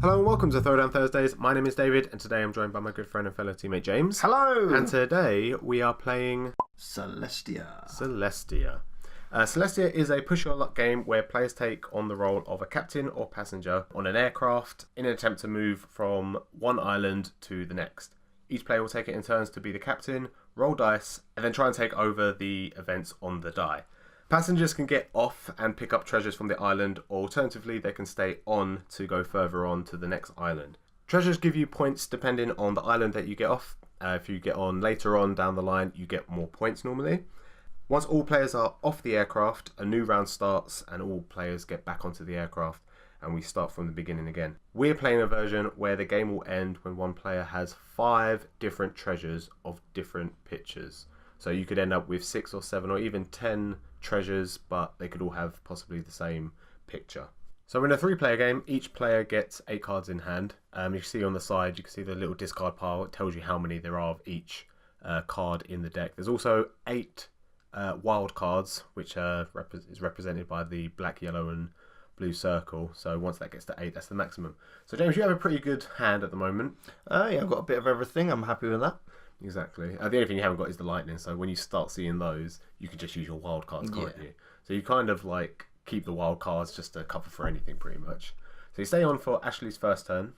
Hello and welcome to Throwdown Thursdays. My name is David and today I'm joined by my good friend and fellow teammate James. Hello! And today we are playing Celestia. Celestia is a push your luck game where players take on the role of a captain or passenger on an aircraft in an attempt to move from one island to the next. Each player will take it in turns to be the captain, roll dice, and then try and take over the events on the die. Passengers can get off and pick up treasures from the island, or alternatively they can stay on to go further on to the next island. Treasures give you points depending on the island that you get off. If you get on later on down the line, you get more points normally. Once all players are off the aircraft, a new round starts and all players get back onto the aircraft and we start from the beginning again. We're playing a version where the game will end when one player has 5 different treasures of different pictures. So you could end up with 6 or 7 or even 10 treasures, but they could all have possibly the same picture. So in a 3-player game, each player gets 8 cards in hand. You can see on the side, you can see the little discard pile. It tells you how many there are of each card in the deck. There's also 8 wild cards, which is represented by the black, yellow and blue circle. So once that gets to 8, that's the maximum. So James, you have a pretty good hand at the moment. Yeah, I've got a bit of everything. I'm happy with that. Exactly. The only thing you haven't got is the lightning, so when you start seeing those, you can just use your wild cards, can't you? So you kind of like keep the wild cards just to cover for anything pretty much. So you stay on for Ashley's first turn.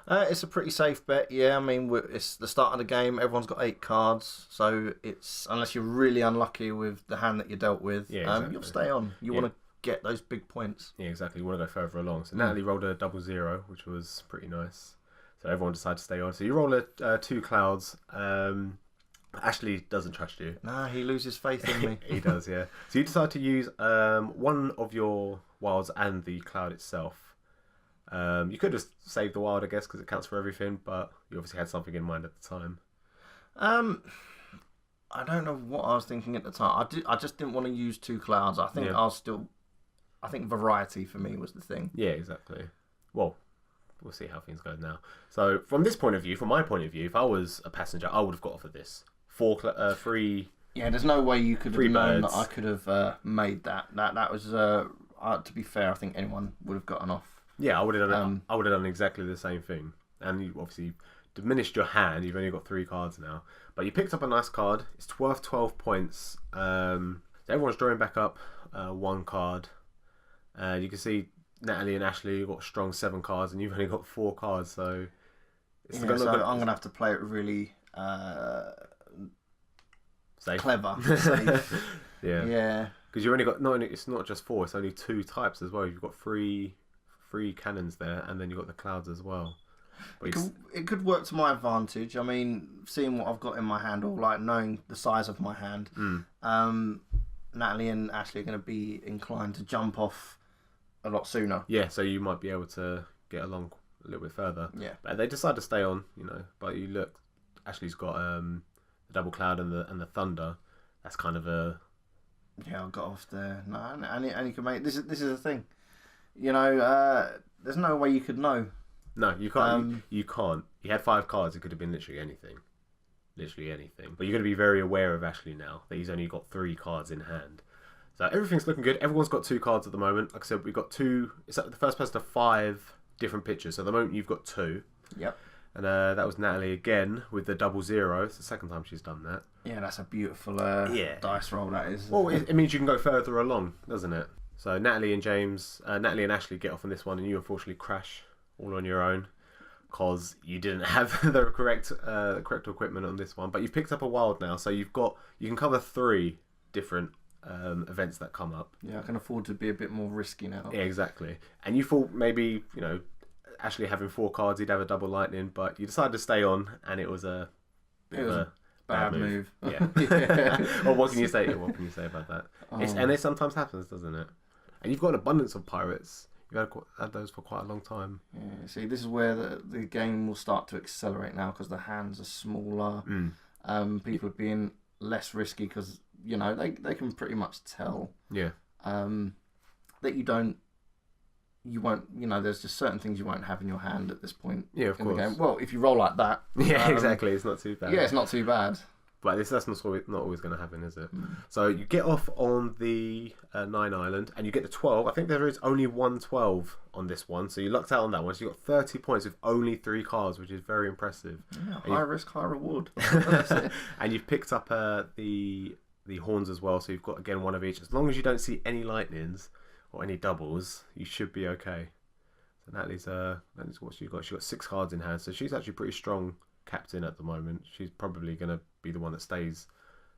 It's a pretty safe bet, yeah. I mean, it's the start of the game. Everyone's got 8 cards, so it's unless you're really unlucky with the hand that you dealt with, exactly. You'll stay on. You want to get those big points. Yeah, exactly. You want to go further along. So Natalie rolled a 0-0, which was pretty nice. So everyone decided to stay on. So you roll 2 clouds. Ashley doesn't trust you. Nah, he loses faith in me. He does, yeah. So you decide to use one of your wilds and the cloud itself. You could have saved the wild, I guess, because it counts for everything, but you obviously had something in mind at the time. I don't know what I was thinking at the time. I just didn't want to use 2 clouds. I think I think variety for me was the thing. Yeah, exactly. Well, we'll see how things go now. So from this point of view, from my point of view, if I was a passenger, I would have got off of this. 3. Yeah, there's no way you could have known that I could have made that. That was to be fair, I think anyone would have gotten off. Yeah, I would have done. I would have done exactly the same thing. And you obviously diminished your hand. You've only got 3 cards now, but you picked up a nice card. It's worth 12 points. So everyone's drawing back up 1 card. You can see Natalie and Ashley, you've got a strong 7 cards, and you've only got 4 cards. So, I'm gonna have to play it really safe. Clever. Safe. Yeah. Because you only got it's not just 4. It's only 2 types as well. You've got 3 cannons there, and then you've got the clouds as well. But it could work to my advantage. I mean, seeing what I've got in my hand, or like knowing the size of my hand, Natalie and Ashley are going to be inclined to jump off a lot sooner. Yeah, so you might be able to get along a little bit further. Yeah. But they decide to stay on, but you look, Ashley's got the double cloud and the thunder. That's kind of a... Yeah, I got off there. No, and you can make... This is the thing. There's no way you could know. No, you can't. You can't. You had 5 cards. It could have been literally anything. Literally anything. But you're going to be very aware of Ashley now that he's only got 3 cards in hand. So everything's looking good. Everyone's got 2 cards at the moment. Like I said, we've got 2. It's the first person to 5 different pictures. So at the moment you've got 2. Yep. And that was Natalie again with the 0-0. It's the second time she's done that. Yeah, that's a beautiful dice roll, that is. Well, it means you can go further along, doesn't it? So Natalie and Ashley get off on this one, and you unfortunately crash all on your own because you didn't have the correct equipment on this one. But you've picked up a wild now, so you can cover 3 different events that come up. Yeah, I can afford to be a bit more risky now. Yeah, exactly. And you thought maybe, Ashley having 4 cards, he'd have a double lightning, but you decided to stay on, and it was a bad move. Yeah. Well, what can you say? What can you say about that? And it sometimes happens, doesn't it? And you've got an abundance of pirates. You've had those for quite a long time. Yeah. See, this is where the game will start to accelerate now because the hands are smaller. People are being less risky because they can pretty much tell. Yeah. That you won't, there's just certain things you won't have in your hand at this point. Yeah, of course. The game. Well, if you roll like that. Yeah, exactly. It's not too bad. Yeah, it's not too bad. But that's not always going to happen, is it? So you get off on the 9 island, and you get to 12. I think there is only 112 on this one, so you lucked out on that one. So you got 30 points with only 3 cards, which is very impressive. Yeah, high risk, high reward. And you've picked up the horns as well, so you've got again one of each. As long as you don't see any lightnings or any doubles, you should be okay. So Natalie's what she got. She got 6 cards in hand, so she's actually pretty strong captain at the moment. She's probably going to be the one that stays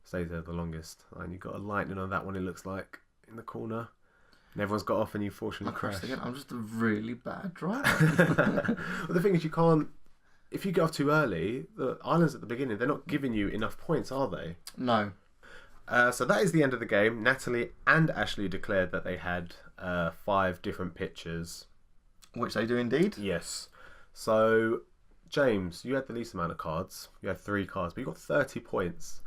there the longest. And you got a lightning on that one, it looks like, in the corner. And everyone's got off and you fortunately crashed. Again. I'm just a really bad driver. Well, the thing is, you can't, if you get off too early, the islands at the beginning, they're not giving you enough points, are they? No. So that is the end of the game. Natalie and Ashley declared that they had 5 different pictures. Which they do indeed. Yes. So James, you had the least amount of cards. You had 3 cards, but you got 30 points.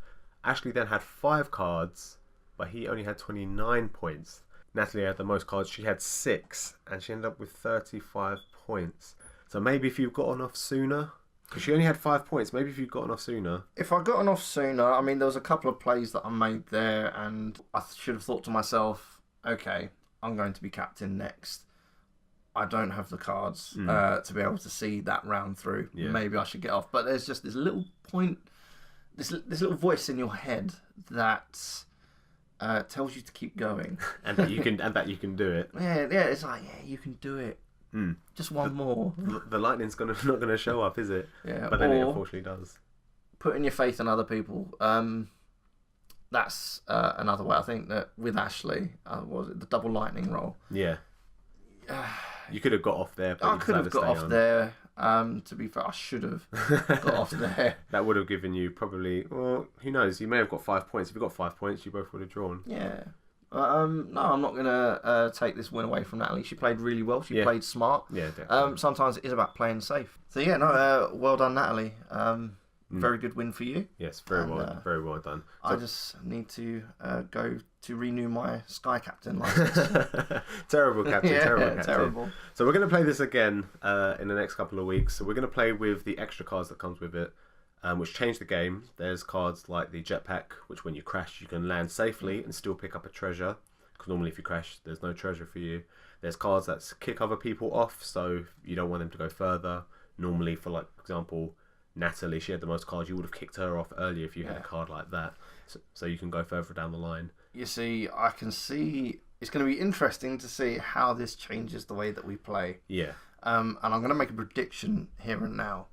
Ashley then had 5 cards, but he only had 29 points. Natalie had the most cards. She had 6, and she ended up with 35 points. So maybe if you've gotten off sooner, because she only had 5 points, maybe if you'd gotten off sooner. If I'd gotten off sooner, I mean, there was a couple of plays that I made there, and I should have thought to myself, okay, I'm going to be captain next. I don't have the cards to be able to see that round through. Yeah. Maybe I should get off. But there's just this little point, this little voice in your head that tells you to keep going, and that you can do it. Yeah. It's like, yeah, you can do it. Just one more. The lightning's not gonna show up, is it? Yeah. But then it unfortunately does. Putting your faith in other people. That's another way. I think that with Ashley, was it the double lightning roll? Yeah. You could have got off there. But I could have got off there. To be fair, I should have got off there. That would have given you probably, well, who knows? You may have got 5 points. If you got 5 points, you both would have drawn. Yeah. No, I'm not going to take this win away from Natalie. She played really well. She played smart. Yeah, definitely. Sometimes it is about playing safe. So, yeah, no, well done, Natalie. Very good win for you. Yes, very well done. So, I just need to go to renew my Sky Captain license. Terrible captain, terrible. Terrible. So we're going to play this again in the next couple of weeks. So we're going to play with the extra cards that comes with it, which change the game. There's cards like the jetpack, which when you crash, you can land safely and still pick up a treasure. Because normally if you crash, there's no treasure for you. There's cards that kick other people off, so you don't want them to go further. Normally, for like example, Natalie, she had the most cards. You would have kicked her off earlier if you had a card like that. So you can go further down the line. You see, I can see it's going to be interesting to see how this changes the way that we play. Yeah. And I'm going to make a prediction here and now.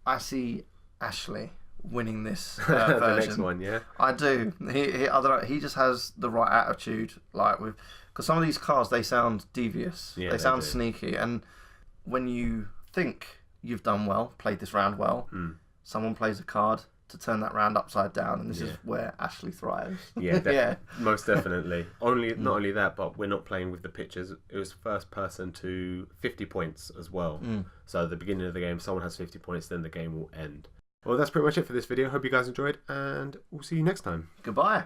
I see Ashley winning this version. The next one, yeah. I do. He just has the right attitude, because some of these cards, they sound devious. Yeah, they sound sneaky, and when you think you've done well, played this round well, someone plays a card to turn that round upside down, and this is where Ashley thrives. Yeah, most definitely. Not only that, but we're not playing with the pictures. It was first person to 50 points as well. So at the beginning of the game, someone has 50 points, then the game will end. Well, that's pretty much it for this video. Hope you guys enjoyed, and we'll see you next time. Goodbye.